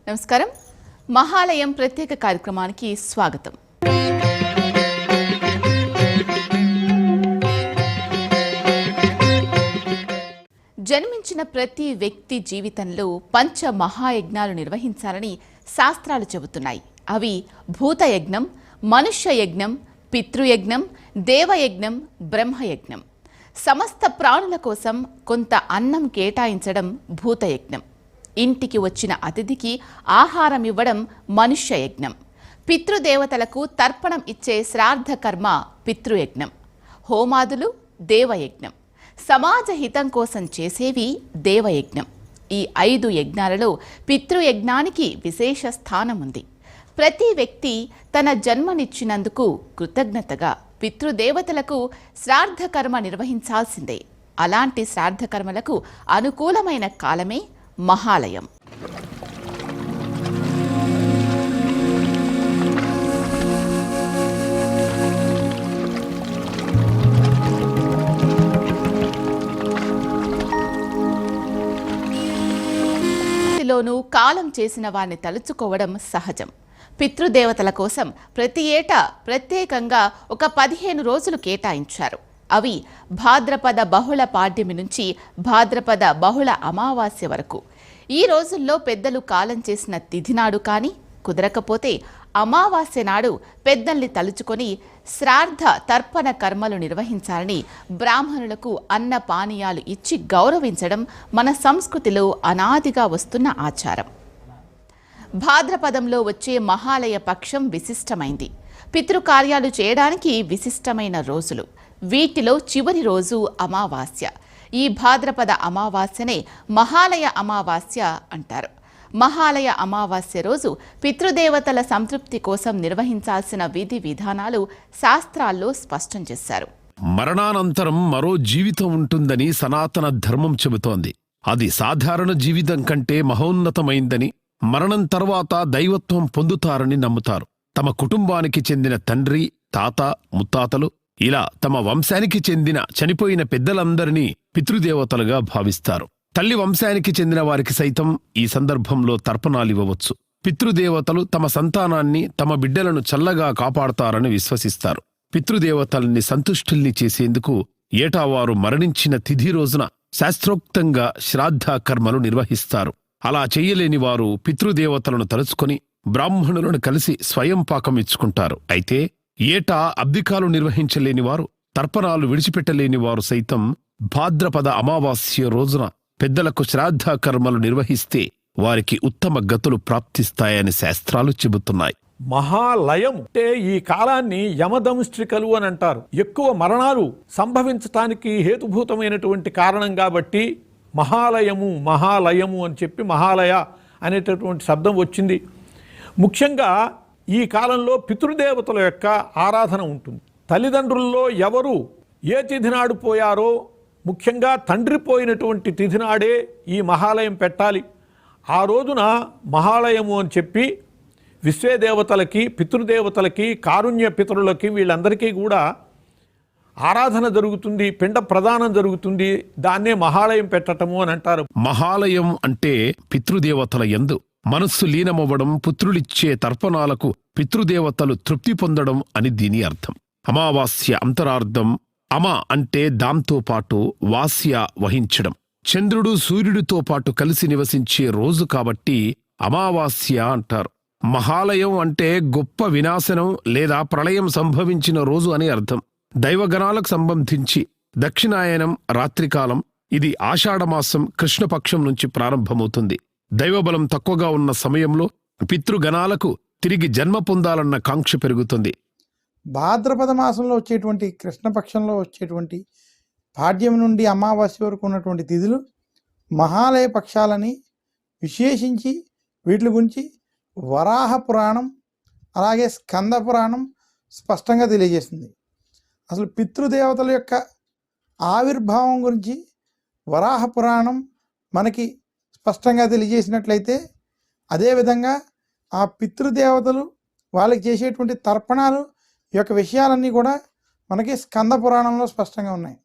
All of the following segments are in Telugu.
నమస్కారం. మహాలయం ప్రత్యేక కార్యక్రమానికి స్వాగతం. జన్మించిన ప్రతి వ్యక్తి జీవితంలో పంచ మహాయజ్ఞాలు నిర్వహించాలని శాస్త్రాలు చెబుతున్నాయి. అవి భూతయజ్ఞం, మనుష్య యజ్ఞం, పితృయజ్ఞం, దేవయజ్ఞం, బ్రహ్మయజ్ఞం. సమస్త ప్రాణుల కోసం కొంత అన్నం కేటాయించడం భూతయజ్ఞం. ఇంటికి వచ్చిన అతిథికి ఆహారం ఇవ్వడం మనుష్య యజ్ఞం. పితృదేవతలకు తర్పణం ఇచ్చే శ్రాద్ధ కర్మ పితృయజ్ఞం. హోమాదులు దేవయజ్ఞం. సమాజ హితం కోసం చేసేవి దేవయజ్ఞం. ఈ 5 యజ్ఞాలలో పితృయజ్ఞానికి విశేష స్థానం ఉంది. ప్రతి వ్యక్తి తన జన్మనిచ్చినందుకు కృతజ్ఞతగా పితృదేవతలకు శ్రాద్ధ కర్మ నిర్వహించాల్సిందే. అలాంటి శ్రాద్ధ కర్మలకు అనుకూలమైన కాలమే మహాలయం. లోనూ కాలం చేసిన వారిని తలుచుకోవడం సహజం. పితృదేవతల కోసం ప్రతి ఏటా ప్రత్యేకంగా ఒక 15 రోజులు కేటాయించారు. అవి భాద్రపద బహుళ పాడ్యమి నుంచి భాద్రపద బహుళ అమావాస్య వరకు. ఈ రోజుల్లో పెద్దలు కాలం చేసిన తిథి నాడు కానీ, కుదరకపోతే అమావాస్య నాడు పెద్దల్ని తలుచుకొని శ్రాద్ధ తర్పణ కర్మలు నిర్వహించాలని బ్రాహ్మణులకు అన్న పానీయాలు ఇచ్చి గౌరవించడం మన సంస్కృతిలో అనాదిగా వస్తున్న ఆచారం. భాద్రపదంలో వచ్చే మహాలయ పక్షం విశిష్టమైంది. పితృకార్యాలు చేయడానికి విశిష్టమైన రోజులు. వీటిలో చివరి రోజు అమావాస్య. ఈ భాద్రపద అమావాస్యనే మహాలయ అమావాస్య అంటారు. మహాలయ అమావాస్య రోజు పితృదేవతల సంతృప్తి కోసం నిర్వహించాల్సిన విధి విధానాలు శాస్త్రాల్లో స్పష్టం చేశారు. మరణానంతరం మరో జీవితం ఉంటుందని సనాతన ధర్మం చెబుతోంది. అది సాధారణ జీవితం కంటే మహోన్నతమైందని, మరణం తర్వాత దైవత్వం పొందుతారని నమ్ముతారు. తమ కుటుంబానికి చెందిన తండ్రి, తాత, ముత్తాతలు ఇలా తమ వంశానికి చెందిన చనిపోయిన పెద్దలందరినీ పితృదేవతలుగా భావిస్తారు. తల్లి వంశానికి చెందిన వారికి సైతం ఈ సందర్భంలో తర్పణాలివ్వవచ్చు. పితృదేవతలు తమ సంతానాన్ని, తమ బిడ్డలను చల్లగా కాపాడతారని విశ్వసిస్తారు. పితృదేవతల్ని సంతుష్టుల్ని చేసేందుకు ఏటా వారు మరణించిన తిథి రోజున శాస్త్రోక్తంగా శ్రాద్ధ కర్మలు నిర్వహిస్తారు. అలా చెయ్యలేని వారు పితృదేవతలను తలుచుకొని బ్రాహ్మణులను కలిసి స్వయం పాకం ఇచ్చుకుంటారు. అయితే ఏటా అబ్దికాలు నిర్వహించలేని వారు, తర్పణాలు విడిచిపెట్టలేని వారు సైతం భాద్రపద అమావాస్య రోజున పెద్దలకు శ్రాద్ధ కర్మలు నిర్వహిస్తే వారికి ఉత్తమ గతులు ప్రాప్తిస్తాయని శాస్త్రాలు చెబుతున్నాయి. మహాలయం అంటే ఈ కాలాన్ని యమదంష్ట్రికలు అని అంటారు. ఎక్కువ మరణాలు సంభవించటానికి హేతుభూతమైనటువంటి కారణం కాబట్టి మహాలయము అని చెప్పి మహాలయ అనేటటువంటి శబ్దం వచ్చింది. ముఖ్యంగా ఈ కాలంలో పితృదేవతల యొక్క ఆరాధన ఉంటుంది. తల్లిదండ్రుల్లో ఎవరు ఏ తిథి నాడు పోయారో, ముఖ్యంగా తండ్రి పోయినటువంటి తిథి నాడే ఈ మహాలయం పెట్టాలి. ఆ రోజున మహాలయము అని చెప్పి విశ్వేదేవతలకి, పితృదేవతలకి, కారుణ్య పితరులకి వీళ్ళందరికీ కూడా ఆరాధన జరుగుతుంది, పిండ ప్రదానం జరుగుతుంది. దాన్నే మహాలయం పెట్టటము అని అంటారు. మహాలయం అంటే పితృదేవతల యందు మనస్సు లీనమవ్వడం, పుత్రులిచ్చే తర్పణాలకు పితృదేవతలు తృప్తి పొందడం అని దీని అర్థం. అమావాస్య అంతరార్థం అమ అంటే దాంతో పాటు వాస్య వహించడం. చంద్రుడు సూర్యుడితో పాటు కలిసి నివసించే రోజు కాబట్టి అమావాస్య అంటారు. మహాలయం అంటే గొప్ప వినాశనం లేదా ప్రళయం సంభవించిన రోజు అని అర్థం. దైవగణాలకు సంబంధించి దక్షిణాయనం రాత్రికాలం. ఇది ఆషాఢమాసం కృష్ణపక్షం నుంచి ప్రారంభమవుతుంది. దైవబలం తక్కువగా ఉన్న సమయంలో పితృగణాలకు తిరిగి జన్మ పొందాలన్న కాంక్ష పెరుగుతుంది. భాద్రపద మాసంలో వచ్చేటువంటి కృష్ణపక్షంలో వచ్చేటువంటి పాడ్యం నుండి అమావాస్య వరకు ఉన్నటువంటి తిథులు మహాలయ పక్షాలని విశేషించి వీటి గురించి వరాహ పురాణం అలాగే స్కంద పురాణం స్పష్టంగా తెలియజేస్తుంది. అసలు పితృదేవతల యొక్క ఆవిర్భావం గురించి వరాహ పురాణం మనకి స్పష్టంగా తెలియజేసినట్లయితే, అదేవిధంగా ఆ పితృదేవతలు వాళ్ళకి చేసేటువంటి తర్పణాలు ఈ యొక్క విషయాలన్నీ కూడా మనకి స్కంద పురాణంలో స్పష్టంగా ఉన్నాయి.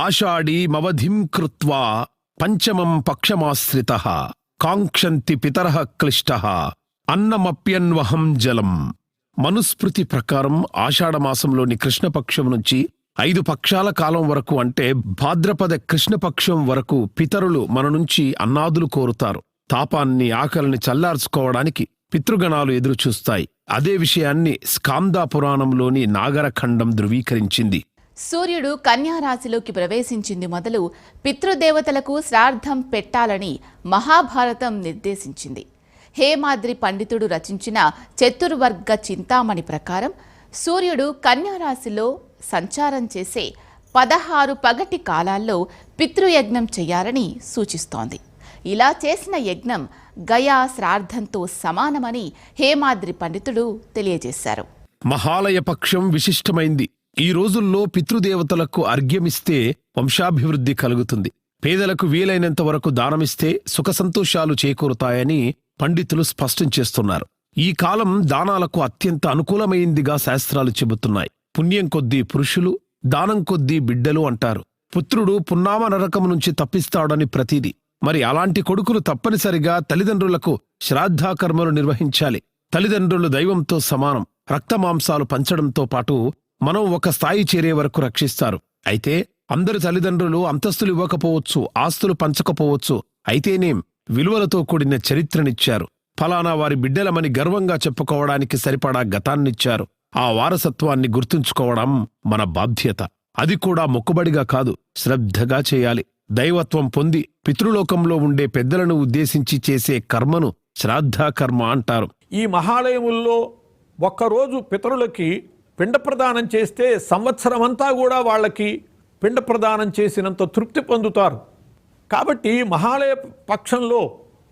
ఆషాఢీ మవధిం కృత్వా పంచమం పక్షమాశ్రితః కాంక్షంతి పితరః క్లిష్టః అన్నమప్యన్వహం జలం. మనుస్మృతి ప్రకారం ఆషాఢమాసంలోని కృష్ణపక్షం నుంచి 5 పక్షాల కాలం వరకు అంటే భాద్రపద కృష్ణపక్షం వరకు పితరులు మన నుంచి అన్నాదులు కోరుతారు. తాపాన్ని ఆకలిని చల్లార్చుకోవడానికి పితృగణాలు ఎదురుచూస్తాయి. అదే విషయాన్ని స్కాంద పురాణంలోని నాగరఖండం ధృవీకరించింది. సూర్యుడు కన్యా రాశిలోకి ప్రవేశించింది మొదలు పితృదేవతలకు శ్రాద్ధం పెట్టాలని మహాభారతం నిర్దేశించింది. హేమాద్రి పండితుడు రచించిన చతుర్వర్గ చింతామణి ప్రకారం సూర్యుడు కన్యా రాశిలో సంచారం చేసే 16 పగటి కాలాల్లో పితృయజ్ఞం చేయాలని సూచిస్తోంది. ఇలా చేసిన యజ్ఞం గయా శ్రాద్ధంతో సమానమని హేమాద్రి పండితుడు తెలియజేశారు. మహాలయ పక్షం విశిష్టమైంది. ఈ రోజుల్లో పితృదేవతలకు అర్ఘ్యమిస్తే వంశాభివృద్ధి కలుగుతుంది. పేదలకు వీలైనంత వరకు దానమిస్తే సుఖ సంతోషాలు చేకూరుతాయని పండితులు స్పష్టం చేస్తున్నారు. ఈ కాలం దానాలకు అత్యంత అనుకూలమైందిగా శాస్త్రాలు చెబుతున్నాయి. పుణ్యం కొద్దీ పురుషులు, దానం కొద్దీ బిడ్డలు అంటారు. పుత్రుడు పున్నామ నరకం నుంచి తప్పిస్తాడని ప్రతీది. మరి అలాంటి కొడుకులు తప్పనిసరిగా తల్లిదండ్రులకు శ్రాద్ధాకర్మలు నిర్వహించాలి. తల్లిదండ్రులు దైవంతో సమానం. రక్తమాంసాలు పంచడంతో పాటు మనం ఒక స్థాయి చేరే వరకు రక్షిస్తారు. అయితే అందరు తల్లిదండ్రులు అంతస్తులు ఇవ్వకపోవచ్చు, ఆస్తులు పంచకపోవచ్చు. అయితేనేం విలువలతో కూడిన చరిత్రనిచ్చారు. ఫలానా వారి బిడ్డలమని గర్వంగా చెప్పుకోవడానికి సరిపడా గతాన్నిచ్చారు. ఆ వారసత్వాన్ని గుర్తుంచుకోవడం మన బాధ్యత. అది కూడా మొక్కుబడిగా కాదు, శ్రద్ధగా చేయాలి. దైవత్వం పొంది పితృలోకంలో ఉండే పెద్దలను ఉద్దేశించి చేసే కర్మను శ్రాద్ధకర్మ అంటారు. ఈ మహాలయముల్లో ఒక్కరోజు పితరులకి పిండ ప్రదానం చేస్తే సంవత్సరమంతా కూడా వాళ్ళకి పిండ ప్రదానం చేసినంత తృప్తి పొందుతారు. కాబట్టి మహాలయ పక్షంలో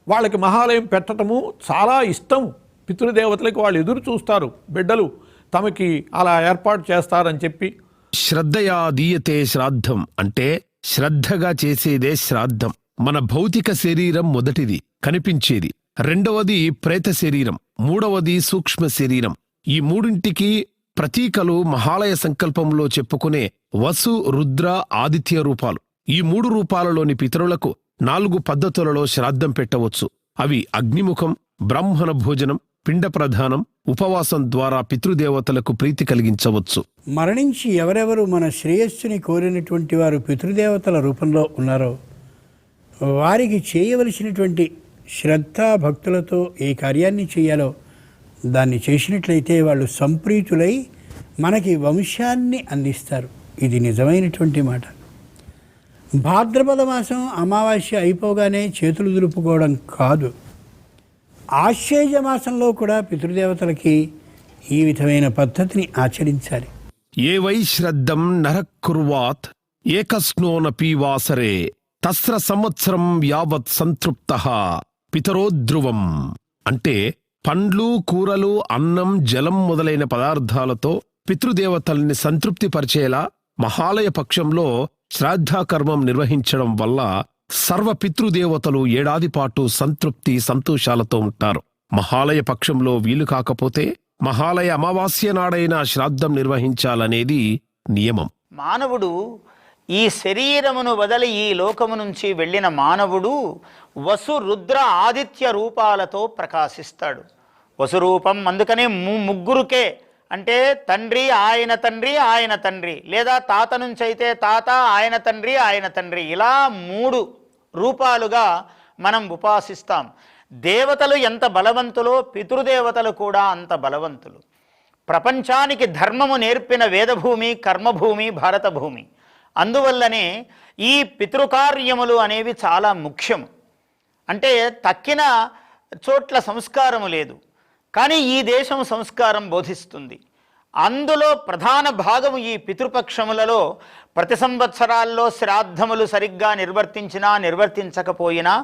వాళ్ళకి మహాలయం పెట్టడము చాలా ఇష్టం. పితృదేవతలకు వాళ్ళు ఎదురు చూస్తారు. బిడ్డలు తమకి అలా ఏర్పాటు చేస్తారని చెప్పి. శ్రద్ధయా దీయతే శ్రాద్ధం అంటే శ్రద్ధగా చేసేదే శ్రాద్ధం. మన భౌతిక శరీరం మొదటిది, కనిపించేది. రెండవది ప్రేత శరీరం, మూడవది సూక్ష్మ శరీరం. ఈ మూడింటికి ప్రతీకలు మహాలయ సంకల్పంలో చెప్పుకునే వసు, రుద్ర, ఆదిత్య రూపాలు. ఈ 3 రూపాలలోని పితరులకు 4 పద్ధతులలో శ్రాద్ధం పెట్టవచ్చు. అవి అగ్నిముఖం, బ్రాహ్మణ భోజనం, పిండ ప్రధానం, ఉపవాసం ద్వారా పితృదేవతలకు ప్రీతి కలిగించవచ్చు. మరణించి ఎవరెవరు మన శ్రేయస్సుని కోరినటువంటి వారు పితృదేవతల రూపంలో ఉన్నారో వారికి చేయవలసినటువంటి శ్రద్ధా భక్తులతో ఏ కార్యాన్ని చేయాలో దాన్ని చేసినట్లయితే వాళ్ళు సంప్రీతులై మనకి వంశాన్ని అందిస్తారు. ఇది నిజమైనటువంటి మాట. భాద్రపద మాసం అమావాస్య అయిపోగానే చేతులు దులుపుకోవడం కాదు, ఆశ్వేజ మాసంలో కూడా పితృదేవతలకి ఈ విధమైన పద్ధతిని ఆచరించాలి. ఏ వై శ్రద్ధం నరః కుర్వాత్ ఏకస్నోనపి వాసరే తస్ర సంవత్సరం యావత్ సంతృప్తః పితరోద్ధ్రువం. అంటే పండ్లు, కూరలు, అన్నం, జలం మొదలైన పదార్థాలతో పితృదేవతల్ని సంతృప్తిపరిచేలా మహాలయ పక్షంలో శ్రాద్ధకర్మం నిర్వహించడం వల్ల సర్వ పితృదేవతలు ఏడాది పాటు సంతృప్తి సంతోషాలతో ఉంటారు. మహాలయ పక్షంలో వీలు కాకపోతే మహాలయ అమావాస్య నాడైనా శ్రాద్ధం నిర్వహించాలనేది నియమం. మానవుడు ఈ శరీరమును వదలి ఈ లోకము నుంచి వెళ్ళిన మానవుడు వసు, రుద్ర, ఆదిత్య రూపాలతో ప్రకాశిస్తాడు. వసురూపం అందుకనే ముగ్గురుకే, అంటే తండ్రి, ఆయన తండ్రి, ఆయన తండ్రి, లేదా తాత నుంచి అయితే తాత, ఆయన తండ్రి, ఆయన తండ్రి, ఇలా 3 రూపాలుగా మనం ఉపాసిస్తాం. దేవతలు ఎంత బలవంతులో పితృదేవతలు కూడా అంత బలవంతులు. ప్రపంచానికి ధర్మము నేర్పిన వేదభూమి, కర్మభూమి భారత భూమి. అందువల్లనే ఈ పితృకార్యములు అనేవి చాలా ముఖ్యము. అంటే తక్కిన చోట్ల సంస్కారము లేదు, కానీ ఈ దేశం సంస్కారం బోధిస్తుంది. అందులో ప్రధాన భాగము ఈ పితృపక్షములలో ప్రతి సంవత్సరాల్లో శ్రాద్ధములు సరిగ్గా నిర్వర్తించినా నిర్వర్తించకపోయినా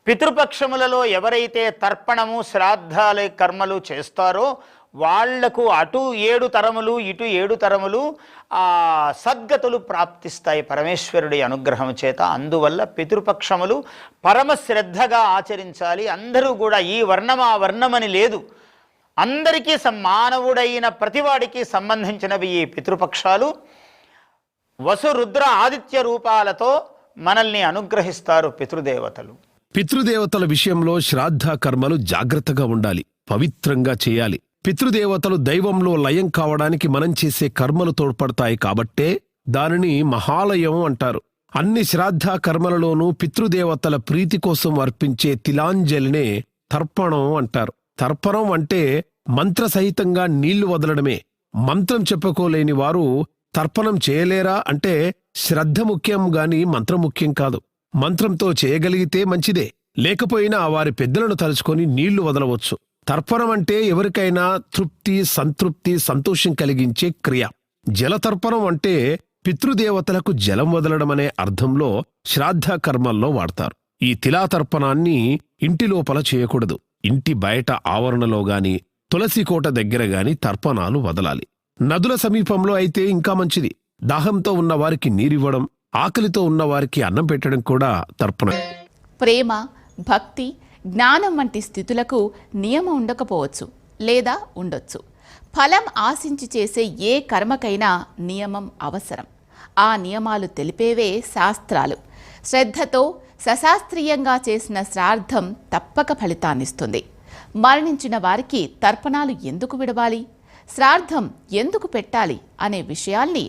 పితృపక్షములలో ఎవరైతే తర్పణము, శ్రాద్ధాల కర్మలు చేస్తారో వాళ్లకు అటు 7 తరములు ఇటు 7 తరములు సద్గతులు ప్రాప్తిస్తాయి పరమేశ్వరుడి అనుగ్రహం చేత. అందువల్ల పితృపక్షములు పరమ శ్రద్ధగా ఆచరించాలి. అందరూ కూడా ఈ వర్ణం ఆ వర్ణమని లేదు, అందరికీ మానవుడైన ప్రతివాడికి సంబంధించినవి ఈ పితృపక్షాలు. వసు, రుద్ర, ఆదిత్య రూపాలతో మనల్ని అనుగ్రహిస్తారు పితృదేవతలు. పితృదేవతల విషయంలో శ్రాద్ధ కర్మలు జాగ్రత్తగా ఉండాలి, పవిత్రంగా చేయాలి. పితృదేవతలు దైవంలో లయం కావడానికి మనం చేసే కర్మలు తోడ్పడతాయి కాబట్టే దానిని మహాలయం అంటారు. అన్ని శ్రాద్ధ కర్మలలోనూ పితృదేవతల ప్రీతి కోసం అర్పించే తిలాంజలినే తర్పణం అంటారు. తర్పణం అంటే మంత్రసహితంగా నీళ్లు వదలడమే. మంత్రం చెప్పుకోలేని వారు తర్పణం చేయలేరా అంటే శ్రద్ధ ముఖ్యం గాని మంత్రం ముఖ్యం కాదు. మంత్రంతో చేయగలిగితే మంచిదే, లేకపోయినా వారి పెద్దలను తలుచుకొని నీళ్లు వదలవచ్చు. తర్పణం అంటే ఎవరికైనా తృప్తి, సంతృప్తి, సంతోషం కలిగించే క్రియ. జలతర్పణం అంటే పితృదేవతలకు జలం వదలడమనే అర్థంలో శ్రాద్ధ కర్మల్లో వాడతారు. ఈ తిలాతర్పణాన్ని ఇంటి లోపల చేయకూడదు. ఇంటి బయట ఆవరణలో గాని తులసి కోట దగ్గర గాని తర్పణాలు వదలాలి. నదుల సమీపంలో అయితే ఇంకా మంచిది. దాహంతో ఉన్నవారికి నీరివ్వడం, ఆకలితో ఉన్నవారికి అన్నం పెట్టడం కూడా తర్పణం. ప్రేమ, భక్తి, జ్ఞానం వంటి స్థితులకు నియమం ఉండకపోవచ్చు, లేదా ఉండొచ్చు. ఫలం ఆశించి చేసే ఏ కర్మకైనా నియమం అవసరం. ఆ నియమాలు తెలిపేవే శాస్త్రాలు. శ్రద్ధతో సశాస్త్రీయంగా చేసిన శ్రాద్ధం తప్పక ఫలితాన్నిస్తుంది. మరణించిన వారికి తర్పణాలు ఎందుకు విడవాలి, శ్రాద్ధం ఎందుకు పెట్టాలి అనే విషయాల్ని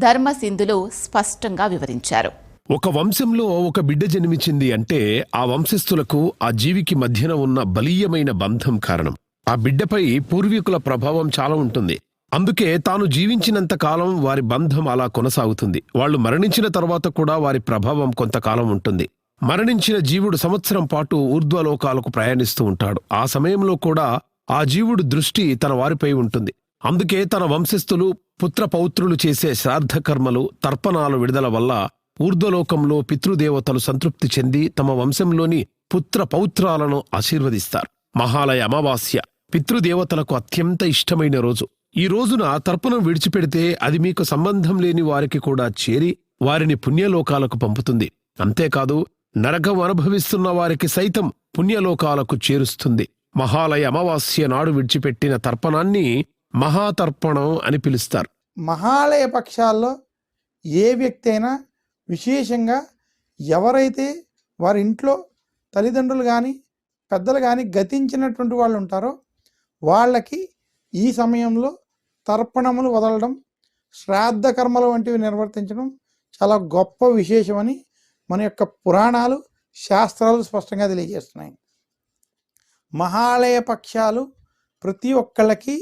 ధర్మసింధులు స్పష్టంగా వివరించారు. ఒక వంశంలో ఒక బిడ్డ జన్మించింది అంటే ఆ వంశస్థులకు ఆ జీవికి మధ్యన ఉన్న బలీయమైన బంధం కారణం. ఆ బిడ్డపై పూర్వీకుల ప్రభావం చాలా ఉంటుంది. అందుకే తాను జీవించినంత కాలం వారి బంధం అలా కొనసాగుతుంది. వాళ్ళు మరణించిన తర్వాత కూడా వారి ప్రభావం కొంతకాలం ఉంటుంది. మరణించిన జీవుడు సంవత్సరం పాటు ఊర్ధ్వలోకాలకు ప్రయాణిస్తూ ఉంటాడు. ఆ సమయంలో కూడా ఆ జీవుడు దృష్టి తన వారిపై ఉంటుంది. అందుకే తన వంశస్థులు పుత్రపౌత్రులు చేసే శ్రాద్ధ కర్మలు, తర్పణాలు విడుదల వల్ల ఊర్ధ్వలోకంలో పితృదేవతలు సంతృప్తి చెంది తమ వంశంలోని పుత్ర పౌత్రాలను ఆశీర్వదిస్తారు. మహాలయ అమావాస్య పితృదేవతలకు అత్యంత ఇష్టమైన రోజు. ఈ రోజున తర్పణం విడిచిపెడితే అది మీకు సంబంధం లేని వారికి కూడా చేరి వారిని పుణ్యలోకాలకు పంపుతుంది. అంతేకాదు, నరకం అనుభవిస్తున్న వారికి సైతం పుణ్యలోకాలకు చేరుస్తుంది. మహాలయ అమావాస్య నాడు విడిచిపెట్టిన తర్పణాన్ని మహాతర్పణం అని పిలుస్తారు. మహాలయ పక్షాల్లో ఏ వ్యక్తి అయినా, విశేషంగా ఎవరైతే వారి ఇంట్లో తల్లిదండ్రులు కానీ పెద్దలు కానీ గతించినటువంటి వాళ్ళు ఉంటారో వాళ్ళకి ఈ సమయంలో తర్పణములు వదలడం, శ్రాద్ధ కర్మలు వంటివి నిర్వర్తించడం చాలా గొప్ప విశేషమని మన యొక్క పురాణాలు, శాస్త్రాలు స్పష్టంగా తెలియజేస్తున్నాయి. మహాలయ పక్షాలు ప్రతి ఒక్కళ్ళకి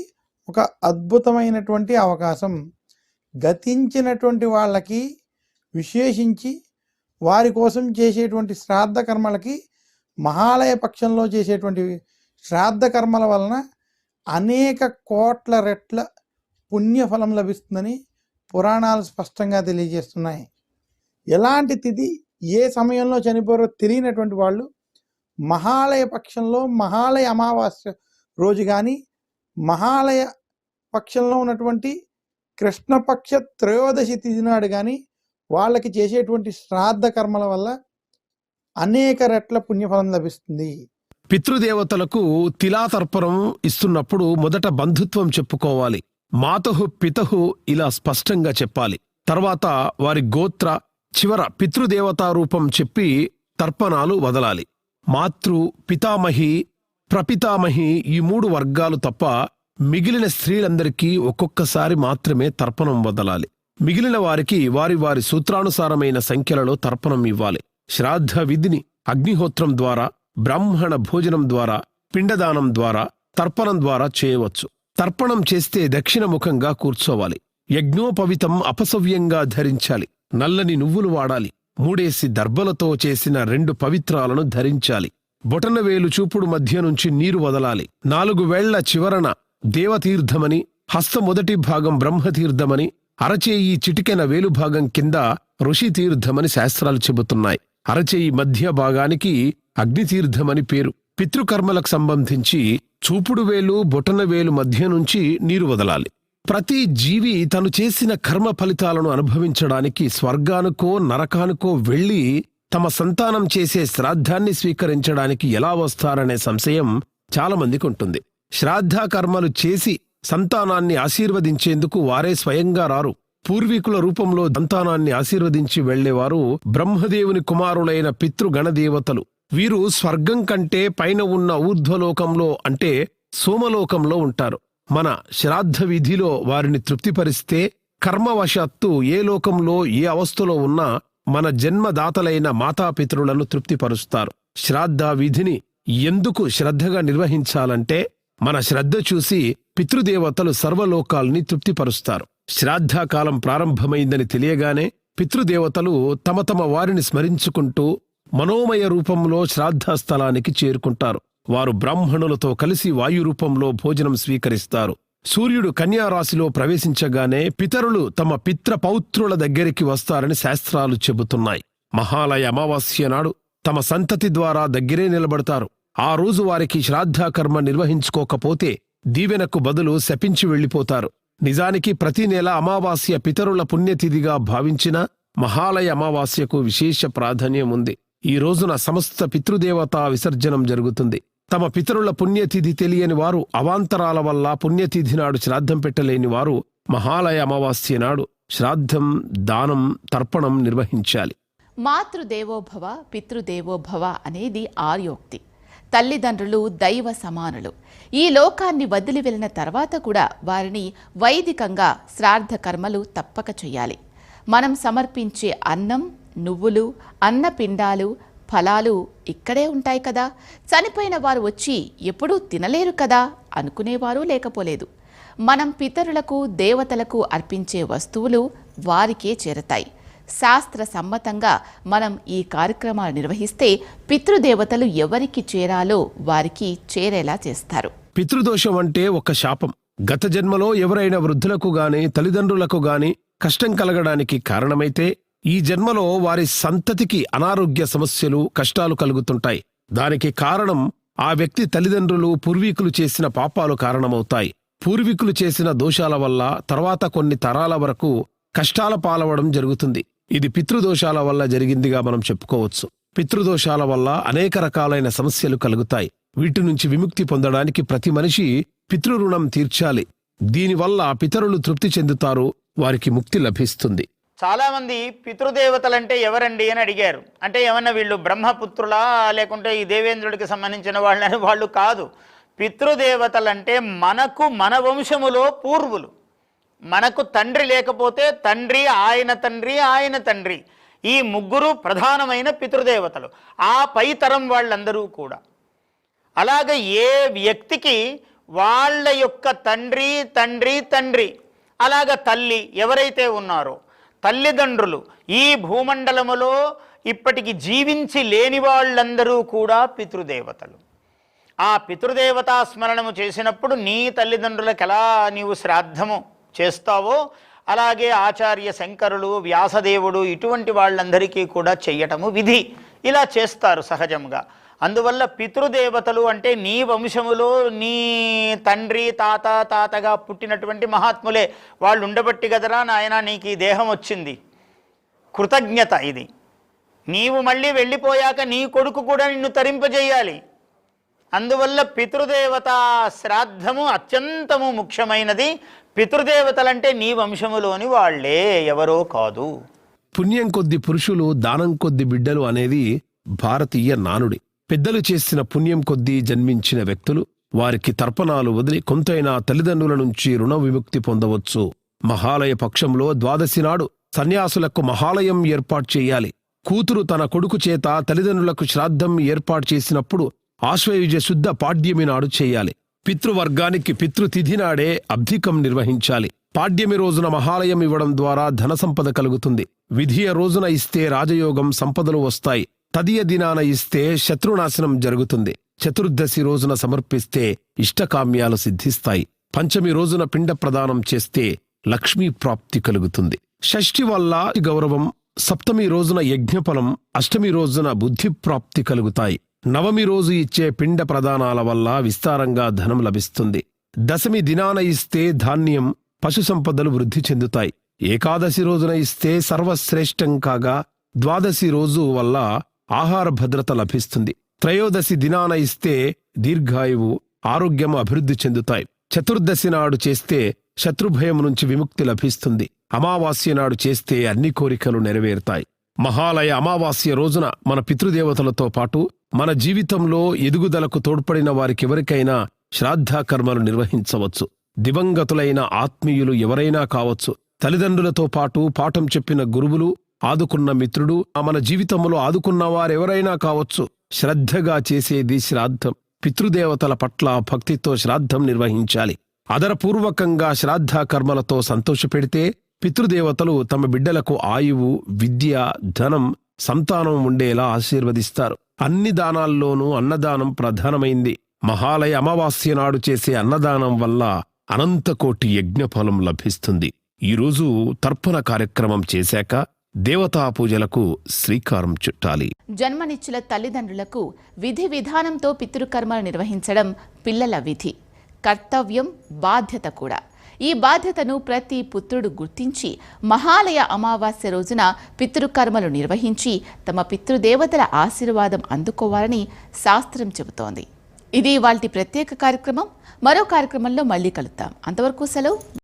ఒక అద్భుతమైనటువంటి అవకాశం. గతించినటువంటి వాళ్ళకి విశేషించి వారి కోసం చేసేటువంటి శ్రాద్ధ కర్మలకి, మహాలయ పక్షంలో చేసేటువంటి శ్రాద్ధ కర్మల వలన అనేక కోట్ల రెట్ల పుణ్యఫలం లభిస్తుందని పురాణాలు స్పష్టంగా తెలియజేస్తున్నాయి. ఎలాంటి తిథి ఏ సమయంలో చనిపోరో తెలియనటువంటి వాళ్ళు మహాలయ పక్షంలో మహాలయ అమావాస్య రోజు కానీ, మహాలయ పక్షంలో ఉన్నటువంటి కృష్ణపక్ష త్రయోదశి తిథి నాడు కానీ వాళ్ళకి చేసేటువంటి శ్రాద్ధ కర్మల వల్ల అనేక రెట్ల పుణ్యఫలం లభిస్తుంది. పితృదేవతలకు తిలాతర్పణం ఇస్తున్నప్పుడు మొదట బంధుత్వం చెప్పుకోవాలి. మాతహు పితహు ఇలా స్పష్టంగా చెప్పాలి. తర్వాత వారి గోత్ర, చివర పితృదేవతా రూపం చెప్పి తర్పణాలు వదలాలి. మాతృ, పితామహి, ప్రపితామహి ఈ 3 వర్గాలు తప్ప మిగిలిన స్త్రీలందరికీ ఒక్కొక్కసారి మాత్రమే తర్పణం వదలాలి. మిగిలిన వారికి వారి వారి సూత్రానుసారమైన సంఖ్యలలో తర్పణం ఇవ్వాలి. శ్రాద్ధ విధిని అగ్నిహోత్రం ద్వారా, బ్రాహ్మణ భోజనం ద్వారా, పిండదానం ద్వారా, తర్పణం ద్వారా చేయవచ్చు. తర్పణం చేస్తే దక్షిణముఖంగా కూర్చోవాలి. యజ్ఞోపవితం అపసవ్యంగా ధరించాలి. నల్లని నువ్వులు వాడాలి. 3 దర్భలతో చేసిన 2 పవిత్రాలను ధరించాలి. బొటనవేలు చూపుడు మధ్య నుంచి నీరు వదలాలి. 4 వేళ్ల చివరన దేవతీర్థమని, హస్త మొదటి భాగం బ్రహ్మతీర్థమని, అరచేయి చిటికెన వేలుభాగం కింద ఋషితీర్థమని శాస్త్రాలు చెబుతున్నాయి. అరచేయి మధ్య భాగానికి అగ్నితీర్థమని పేరు. పితృకర్మలకు సంబంధించి చూపుడు వేలు, బొటనవేలు మధ్య నుంచి నీరు వదలాలి. ప్రతి జీవి తను చేసిన కర్మ ఫలితాలను అనుభవించడానికి స్వర్గానికో నరకానికో వెళ్లి తమ సంతానం చేసే శ్రాద్ధాన్ని స్వీకరించడానికి ఎలా వస్తారనే సంశయం చాలామందికి ఉంటుంది. శ్రాద్ధ కర్మలు చేసి సంతానాన్ని ఆశీర్వదించేందుకు వారే స్వయంగా రారు. పూర్వీకుల రూపంలో సంతానాన్ని ఆశీర్వదించి వెళ్లేవారు బ్రహ్మదేవుని కుమారులైన పితృగణదేవతలు. వీరు స్వర్గం కంటే పైన ఉన్న ఊర్ధ్వలోకంలో అంటే సోమలోకంలో ఉంటారు. మన శ్రాద్ధ విధిలో వారిని తృప్తిపరిస్తే కర్మవశాత్తు ఏ లోకంలో ఏ అవస్థలో ఉన్నా మన జన్మదాతలైన మాతాపితరులను తృప్తిపరుస్తారు. శ్రాద్ధ విధిని ఎందుకు శ్రద్ధగా నిర్వహించాలంటే మన శ్రద్ధ చూసి పితృదేవతలు సర్వలోకాల్ని తృప్తిపరుస్తారు. శ్రాద్ధకాలం ప్రారంభమైందని తెలియగానే పితృదేవతలు తమ తమ వారిని స్మరించుకుంటూ మనోమయ రూపంలో శ్రాద్ధ స్థలానికి చేరుకుంటారు. వారు బ్రాహ్మణులతో కలిసి వాయు రూపంలో భోజనం స్వీకరిస్తారు. సూర్యుడు కన్యారాశిలో ప్రవేశించగానే పితరులు తమ పిత్ర పౌత్రుల దగ్గరికి వస్తారని శాస్త్రాలు చెబుతున్నాయి. మహాలయ అమావాస్య నాడు తమ సంతతి ద్వారా దగ్గరే నిలబడతారు. ఆ రోజు వారికి శ్రాద్ధకర్మ నిర్వహించుకోకపోతే దీవెనకు బదులు శపించి వెళ్లిపోతారు. నిజానికి ప్రతి నెల అమావాస్య పితరుల పుణ్యతిథిగా భావించిన మహాలయ అమావాస్యకు విశేష ప్రాధాన్యం ఉంది. ఈ రోజున సమస్త పితృదేవతా విసర్జనం జరుగుతుంది. తమ పితరుల పుణ్యతిథి తెలియని వారు, అవాంతరాల వల్ల పుణ్యతిథి నాడు శ్రాద్ధం పెట్టలేని వారు మహాలయ అమావాస్య నాడు శ్రాద్ధం, దానం, తర్పణం నిర్వహించాలి. మాతృదేవోభవ పితృదేవోభవ అనేది ఆర్యోక్తి. తల్లిదండ్రులు దైవ సమానులు. ఈ లోకాన్ని వదిలి వెళ్ళిన తర్వాత కూడా వారిని వైదికంగా శ్రాద్ధ కర్మలు తప్పక చేయాలి. మనం సమర్పించే అన్నం, నువ్వులు, అన్నపిండాలు, ఫలాలు ఇక్కడే ఉంటాయి కదా, చనిపోయిన వారు వచ్చి ఎప్పుడూ తినలేరు కదా అనుకునేవారు లేకపోలేదు. మనం పితరులకు, దేవతలకు అర్పించే వస్తువులు వారికే చేరతాయి. శాస్త్ర సమ్మతంగా మనం ఈ కార్యక్రమాలు నిర్వహిస్తే పితృదేవతలు ఎవరికి చేరాలో వారికి చేరేలా చేస్తారు. పితృదోషం అంటే ఒక శాపం. గత జన్మలో ఎవరైనా వృద్ధులకు గాని తల్లిదండ్రులకు గాని కష్టం కలగడానికి కారణమైతే ఈ జన్మలో వారి సంతతికి అనారోగ్య సమస్యలు, కష్టాలు కలుగుతుంటాయి. దానికి కారణం ఆ వ్యక్తి తల్లిదండ్రులు, పూర్వీకులు చేసిన పాపాలు కారణమవుతాయి. పూర్వీకులు చేసిన దోషాల వల్ల తర్వాత కొన్ని తరాల వరకు కష్టాల పాలవడం జరుగుతుంది. ఇది పితృదోషాల వల్ల జరిగిందిగా మనం చెప్పుకోవచ్చు. పితృదోషాల వల్ల అనేక రకాలైన సమస్యలు కలుగుతాయి. వీటి నుంచి విముక్తి పొందడానికి ప్రతి మనిషి పితృరుణం తీర్చాలి. దీనివల్ల పితరులు తృప్తి చెందుతారు, వారికి ముక్తి లభిస్తుంది. చాలామంది పితృదేవతలంటే ఎవరండి అని అడిగారు. అంటే ఏమన్నా వీళ్ళు బ్రహ్మపుత్రులా లేకుంటే ఈ దేవేంద్రుడికి సంబంధించిన వాళ్ళని? వాళ్ళు కాదు. పితృదేవతలంటే మనకు మన వంశములో పూర్వులు. మనకు తండ్రి లేకపోతే తండ్రి, ఆయన తండ్రి, ఆయన తండ్రి, ఈ ముగ్గురు ప్రధానమైన పితృదేవతలు. ఆ పై తరం వాళ్ళందరూ కూడా. అలాగే ఏ వ్యక్తికి వాళ్ళ యొక్క తండ్రి, తండ్రి, తండ్రి, అలాగ తల్లి ఎవరైతే ఉన్నారో తల్లిదండ్రులు, ఈ భూమండలములో ఇప్పటికి జీవించి లేని వాళ్ళందరూ కూడా పితృదేవతలు. ఆ పితృదేవతా స్మరణము చేసినప్పుడు నీ తల్లిదండ్రులకు ఎలా నీవు శ్రాద్ధము చేస్తావో అలాగే ఆచార్య శంకరులు, వ్యాసదేవుడు ఇటువంటి వాళ్ళందరికీ కూడా చెయ్యటము విధి. ఇలా చేస్తారు సహజంగా. అందువల్ల పితృదేవతలు అంటే నీ వంశములో నీ తండ్రి, తాతగా పుట్టినటువంటి మహాత్ములే. వాళ్ళు ఉండబట్టి కదరా నాయన నీకు ఈ దేహం వచ్చింది. కృతజ్ఞత ఇది. నీవు మళ్ళీ వెళ్ళిపోయాక నీ కొడుకు కూడా నిన్ను తరింపజేయాలి. అందువల్ల పితృదేవతా శ్రాద్ధము అత్యంతము ముఖ్యమైనది. పితృదేవతలంటే నీ వంశములోని వాళ్లే, ఎవరో కాదు. పుణ్యం కొద్ది పురుషులు, దానం కొద్ది బిడ్డలు అనేది భారతీయ నానుడి. పెద్దలు చేసిన పుణ్యం కొద్దీ జన్మించిన వ్యక్తులు వారికి తర్పణాలు వదిలి కొంతైనా తల్లిదండ్రుల నుంచి రుణ విముక్తి పొందవచ్చు. మహాలయ పక్షంలో ద్వాదశి నాడు సన్యాసులకు మహాలయం ఏర్పాటు చేయాలి. కూతురు తన కొడుకు చేత తల్లిదండ్రులకు శ్రాద్ధం ఏర్పాటు చేసినప్పుడు ఆశ్వయుజ శుద్ధ పాడ్యమి నాడు చేయాలి. పితృవర్గానికి పితృతిథి నాడే అబ్ధికం నిర్వహించాలి. పాడ్యమి రోజున మహాలయం ఇవ్వడం ద్వారా ధన సంపద కలుగుతుంది. విధియ రోజున ఇస్తే రాజయోగం, సంపదలు వస్తాయి. తదియ దినాన ఇస్తే శత్రునాశనం జరుగుతుంది. చతుర్దశి రోజున సమర్పిస్తే ఇష్టకామ్యాలు సిద్ధిస్తాయి. పంచమి రోజున పిండ ప్రదానం చేస్తే లక్ష్మీ ప్రాప్తి కలుగుతుంది. షష్ఠి వల్ల గౌరవం, సప్తమి రోజున యజ్ఞఫలం, అష్టమి రోజున బుద్ధి ప్రాప్తి కలుగుతాయి. నవమి రోజు ఇచ్చే పిండ ప్రదానాల వల్ల విస్తారంగా ధనం లభిస్తుంది. దశమి దినాన ఇస్తే ధాన్యం, పశు సంపదలు వృద్ధి చెందుతాయి. ఏకాదశి రోజున ఇస్తే సర్వశ్రేష్టం కాగా ద్వాదశి రోజు వల్ల ఆహార భద్రత లభిస్తుంది. త్రయోదశి దినాన ఇస్తే దీర్ఘాయువు, ఆరోగ్యం అభివృద్ధి చెందుతాయి. చతుర్దశి నాడు చేస్తే శత్రుభయం నుంచి విముక్తి లభిస్తుంది. అమావాస్య నాడు చేస్తే అన్ని కోరికలు నెరవేరుతాయి. మహాలయ అమావాస్య రోజున మన పితృదేవతలతో పాటు మన జీవితంలో ఎదుగుదలకు తోడ్పడిన వారికెవరికైనా శ్రాద్ధ కర్మలు నిర్వహించవచ్చు. దివంగతులైన ఆత్మీయులు ఎవరైనా కావచ్చు. తల్లిదండ్రులతో పాటు పాఠం చెప్పిన గురువులు, ఆదుకున్న మిత్రుడు, మన జీవితంలో ఆదుకున్న వారెవరైనా కావచ్చు. శ్రద్ధగా చేసేది శ్రాద్ధం. పితృదేవతల పట్ల భక్తితో శ్రాద్ధం నిర్వహించాలి. ఆదరపూర్వకంగా శ్రాద్ధ కర్మలతో సంతోషపెడితే పితృదేవతలు తమ బిడ్డలకు ఆయువు, విద్య, ధనం, సంతానం ఉండేలా ఆశీర్వదిస్తారు. అన్ని దానాల్లోనూ అన్నదానం ప్రధానమైంది. మహాలయ అమావాస్య నాడు చేసే అన్నదానం వల్ల అనంతకోటి యజ్ఞఫలం లభిస్తుంది. ఈరోజు తర్పణ కార్యక్రమం చేశాక దేవతా పూజలకు శ్రీకారం చుట్టాలి. జన్మనిచ్చిన తల్లిదండ్రులకు విధి విధానంతో పితృకర్మలు నిర్వహించడం పిల్లల విధి, కర్తవ్యం, బాధ్యత కూడా. ఈ బాధ్యతను ప్రతి పుత్రుడు గుర్తించి మహాలయ అమావాస్య రోజున పితృకర్మలు నిర్వహించి తమ పితృదేవతల ఆశీర్వాదం అందుకోవాలని శాస్త్రం చెబుతోంది. ఇది ఇవాల్టి ప్రత్యేక కార్యక్రమం. మరో కార్యక్రమంలో మళ్ళీ కలుద్దాం. అంతవరకు సెలవు.